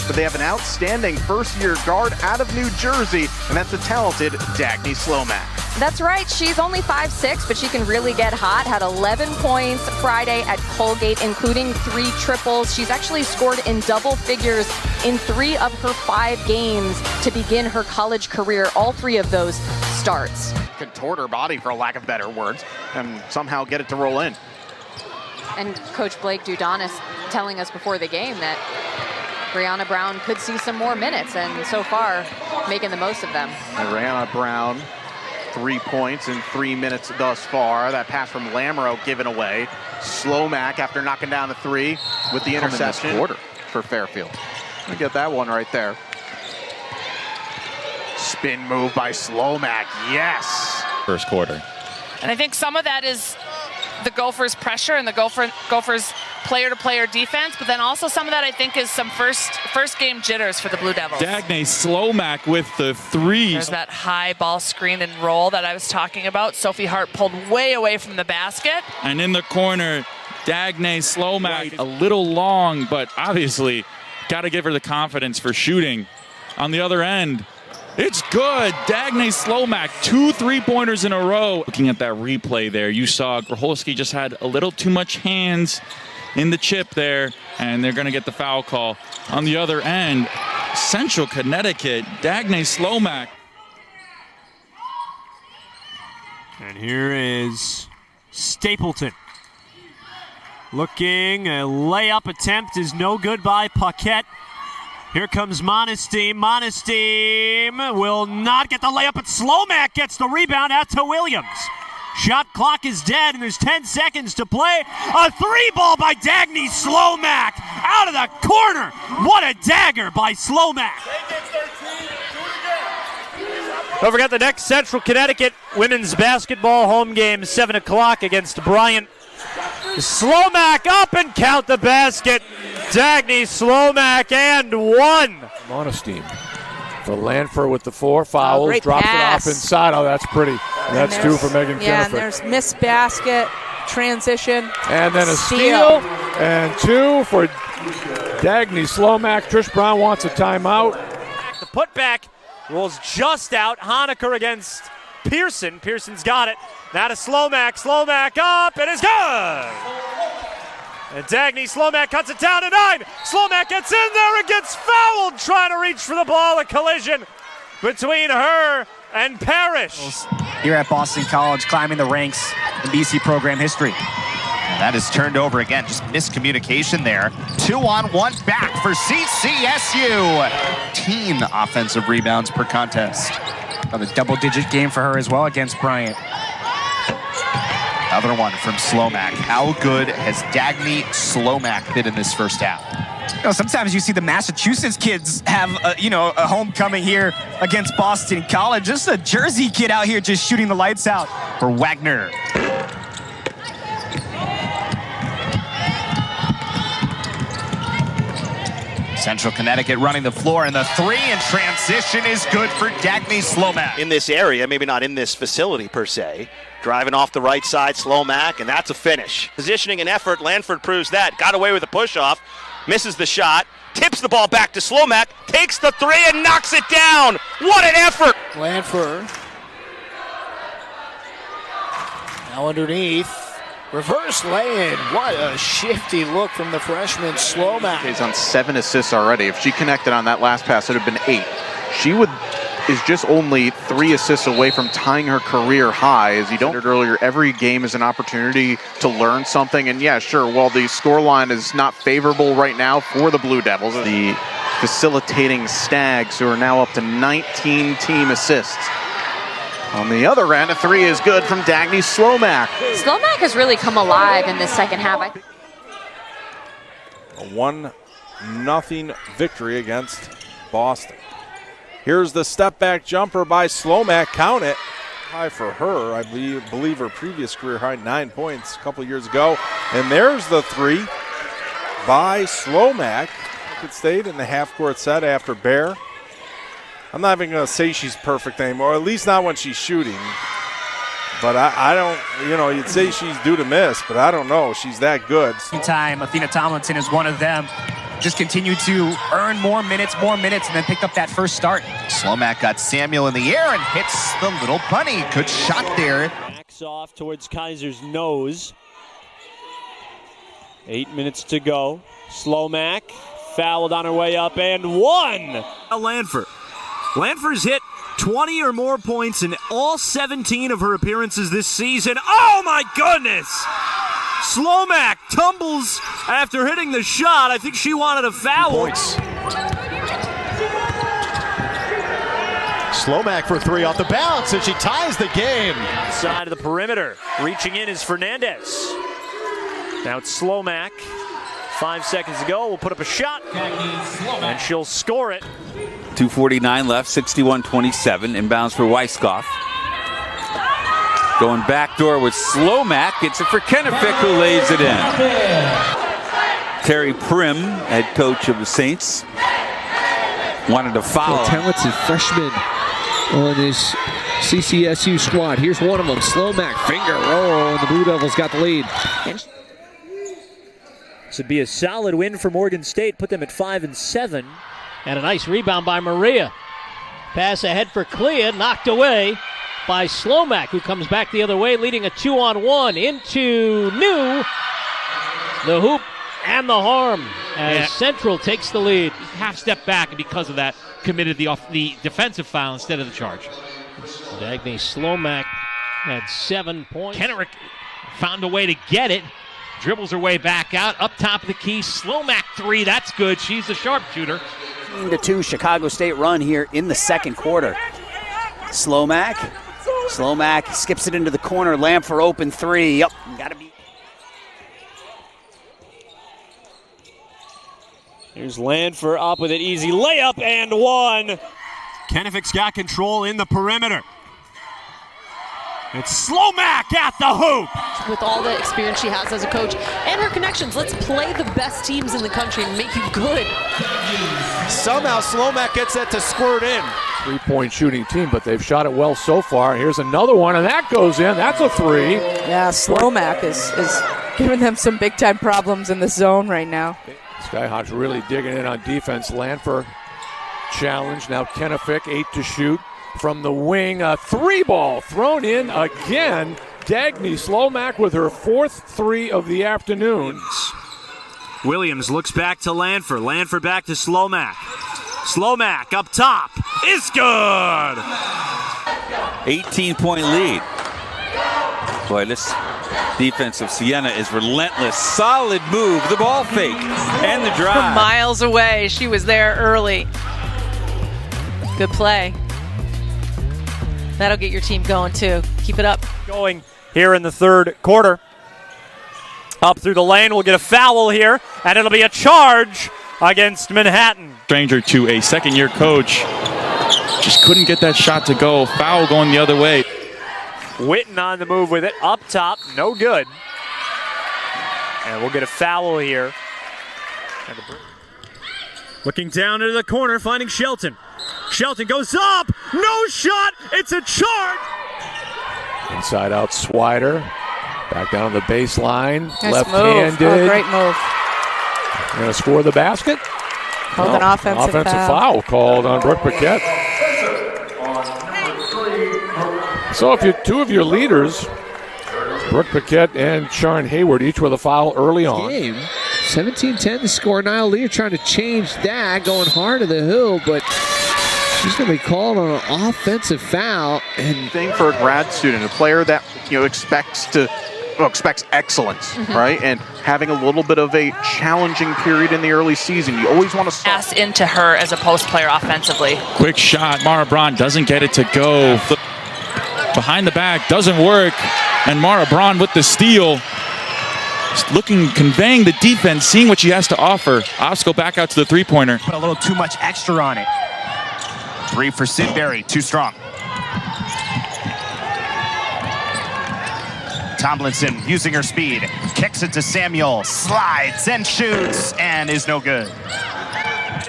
but they have an outstanding first-year guard out of New Jersey, and that's the talented Dagny Slomack. That's right. She's only 5'6", but she can really get hot. Had 11 points Friday at Colgate, including 3 triples. She's actually scored in double figures in 3 of her 5 games to begin her college career. All 3 of those starts. Contort her body, for lack of better words, and somehow get it to roll in. And Coach Blake Dudonis telling us before the game that Brianna Brown could see some more minutes, and so far making the most of them. And Brianna Brown, 3 points in 3 minutes thus far. That pass from Lamoureux given away. Slomack, after knocking down the 3 with the interception quarter for Fairfield. I get that one right there. Spin move by Slomack, yes! First quarter. And I think some of that is the Gophers' pressure and the Gophers' player-to-player defense, but then also some of that I think is some first game jitters for the Blue Devils. Dagny Slomack with the 3. There's that high ball screen and roll that I was talking about. Sophie Hart pulled way away from the basket. And in the corner, Dagny Slomack, a little long, but obviously got to give her the confidence for shooting. On the other end, it's good. Dagny Slomack, 2 3-pointers in a row. Looking at that replay there, you saw Grocholski just had a little too much hands in the chip there, and they're going to get the foul call. On the other end, Central Connecticut, Dagny Slomack. And here is Stapleton. Looking, a layup attempt is no good by Paquette. Here comes Monesteem. Monesteem will not get the layup, but Slomack gets the rebound out to Williams. Shot clock is dead, and there's 10 seconds to play. A 3-ball by Dagny Slomack out of the corner. What a dagger by Slomack. Don't forget the next Central Connecticut women's basketball home game, 7 o'clock against Bryant. Slomack up and count the basket. Dagny Slomack and 1. Monesteem for Lanford with the 4 fouls. Great drops pass. it off inside. Oh, that's pretty. That's 2 for Megan Yeah, Kinnifer. and there's missed basket, transition. And then a steal. And 2 for Dagny Slomack. Trish Brown wants a timeout. The putback rolls just out. Honecker against Pearson. Pearson's got it. Now to Slomack. Slomack up. It is good. And Dagny Slomack cuts it down to 9. Slomack gets in there and gets fouled trying to reach for the ball. A collision between her and Parrish. Here at Boston College, climbing the ranks in BC program history. And that is turned over again. Just miscommunication there. 2-on-1 back for CCSU. 10 offensive rebounds per contest. Another double-digit game for her as well against Bryant. Another one from Slomack. How good has Dagny Slomack been in this first half? You know, sometimes you see the Massachusetts kids have a homecoming here against Boston College. Just a Jersey kid out here just shooting the lights out. For Wagner. Central Connecticut running the floor, and the 3 in transition is good for Dagny Slomack. In this area, maybe not in this facility per se. Driving off the right side, Slomack, and that's a finish. Positioning and effort, Lanford proves that. Got away with a push-off, misses the shot, tips the ball back to Slomack, takes the 3 and knocks it down. What an effort! Lanford. Now underneath. Reverse lay-in. What a shifty look from the freshman Slomack. She's on 7 assists already. If she connected on that last pass, it would have been 8. She is just only 3 assists away from tying her career high. As you noted earlier, every game is an opportunity to learn something. And yeah, sure, while the scoreline is not favorable right now for the Blue Devils, the facilitating Stags, who are now up to 19 team assists. On the other end, a 3 is good from Dagny Slomack. Slomack has really come alive in the second half. A 1-0 victory against Boston. Here's the step back jumper by Slomack. Count it. High for her. I believe her previous career high, 9 points a couple years ago. And there's the 3 by Slomack. Connecticut State in the half-court set after Bear. I'm not even going to say she's perfect anymore, at least not when she's shooting. But I don't, you'd say she's due to miss, but I don't know. She's that good. Time, Athena Tomlinson is one of them. just continued to earn more minutes, and then picked up that first start. Slomack got Samuel in the air and hits the little bunny. Good shot there. Backs off towards Kaiser's nose. 8 minutes to go. Slomack fouled on her way up and one. Lanford's hit 20 or more points in all 17 of her appearances this season. Oh my goodness! Slomack tumbles after hitting the shot. I think she wanted a foul. Points. Slomack for three off the bounce, and she ties the game. Side of the perimeter. Reaching in is Fernandez. Now it's Slomack. 5 seconds to go. We'll put up a shot, and she'll score it. 2:49 left, 61-27. Inbounds for Weiskopf. Going backdoor with Slomack. It's it for Kennefic, who lays it in. Terry Prim, head coach of the Saints, wanted to foul. A talented freshman on this CCSU squad. Here's one of them, Slomack, finger roll, and the Blue Devils got the lead. This would be a solid win for Morgan State, put them at 5-7. And a nice rebound by Maria. Pass ahead for Clea, knocked away by Slomack, who comes back the other way, leading a 2-on-1 into New. The hoop and the harm as Central takes the lead. Half step back, and because of that, committed the defensive foul instead of the charge. Dagny Slomack had 7 points. Kennewick found a way to get it. Dribbles her way back out, up top of the key. Slomack three, that's good. She's the sharpshooter. 2 Chicago State run here in the second quarter. Slomack skips it into the corner. Lamb for open three. Yep, gotta be. Here's Landfer up with an easy layup and one. Kennefic's got control in the perimeter. It's Slomack at the hoop. With all the experience she has as a coach and her connections, let's play the best teams in the country and make you good. Somehow Slomack gets that to squirt in. 3-point shooting team, but they've shot it well so far. Here's another one, and that goes in. That's a three. Yeah, Slomack is giving them some big-time problems in the zone right now. Skyhawks really digging in on defense. Lanfer challenge. Now Kennefic, 8 to shoot. From the wing, a 3-ball thrown in again. Dagny Slomack with her 4th 3 of the afternoon. Williams looks back to Lanfer. Lanfer back to Slomack. Slomack up top is good. 18-point lead. Boy, this defense of Siena is relentless. Solid move, the ball fake, and the drive. From miles away, she was there early. Good play. That'll get your team going too. Keep it up. Going here in the third quarter. Up through the lane, we'll get a foul here, and it'll be a charge against Manhattan. Stranger to a second-year coach. Just couldn't get that shot to go. Foul going the other way. Witten on the move with it. Up top, no good. And we'll get a foul here. Looking down into the corner, finding Shelton. Shelton goes up, no shot, it's a charge. Inside out Swider, back down the baseline, Nice left-handed. move. Oh, great move. Going to score the basket. Called an offensive foul called on Brooke Paquette. So if you two of your leaders, Brooke Paquette and Sharon Hayward, each with a foul early on. Game 17-10 to score. Nile Lear trying to change that, going hard to the hill, but she's going to be called on an offensive foul. And thing for a grad student, a player that expects excellence, right? And having a little bit of a challenging period in the early season, you always want to pass into her as a post player offensively. Quick shot. Mara Braun doesn't get it to go. Behind the back doesn't work, and Mara Braun with the steal. Conveying the defense, seeing what she has to offer. Osco back out to the three-pointer. Put a little too much extra on it. 3 for Sidbury, too strong. Tomlinson using her speed, kicks it to Samuel, slides and shoots, and is no good.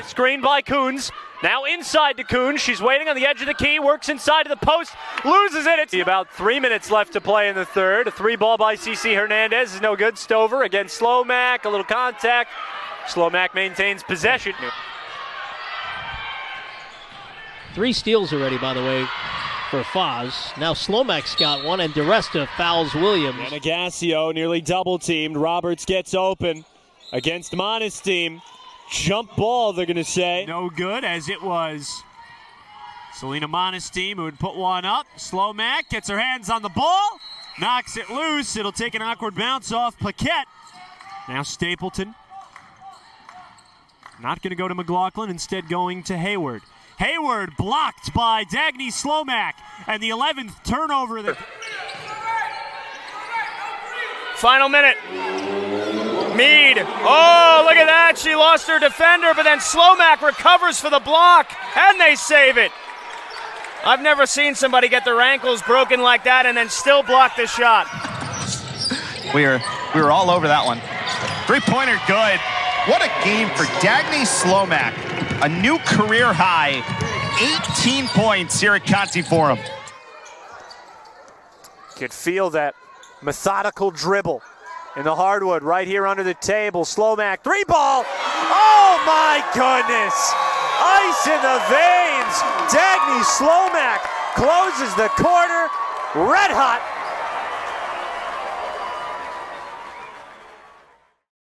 Screened by Coons. Now inside to Coons. She's waiting on the edge of the key, works inside of the post, loses it. It's about 3 minutes left to play in the third. A 3-ball by CC Hernandez is no good. Stover against Slomack, a little contact. Slomack maintains possession. 3 steals already, by the way, for Foz. Now Slomack's got one, and DeResta fouls Williams. And Agasio nearly double-teamed. Roberts gets open against Monesteem. Jump ball, they're going to say. No good, as it was Selena Monesteem who would put one up. Slomack gets her hands on the ball, knocks it loose. It'll take an awkward bounce off Paquette. Now Stapleton. Not going to go to McLaughlin, instead going to Hayward. Hayward blocked by Dagny Slomack, and the 11th turnover. Final minute. Mead. Oh, look at that. She lost her defender, but then Slomack recovers for the block, and they save it. I've never seen somebody get their ankles broken like that and then still block the shot. We were all over that one. Three-pointer good. What a game for Dagny Slomack. A new career high, 18 points here at Conti Forum. Could feel that methodical dribble in the hardwood right here under the table. Slomack, 3-ball. Oh my goodness. Ice in the veins. Dagny Slomack closes the corner. Red hot.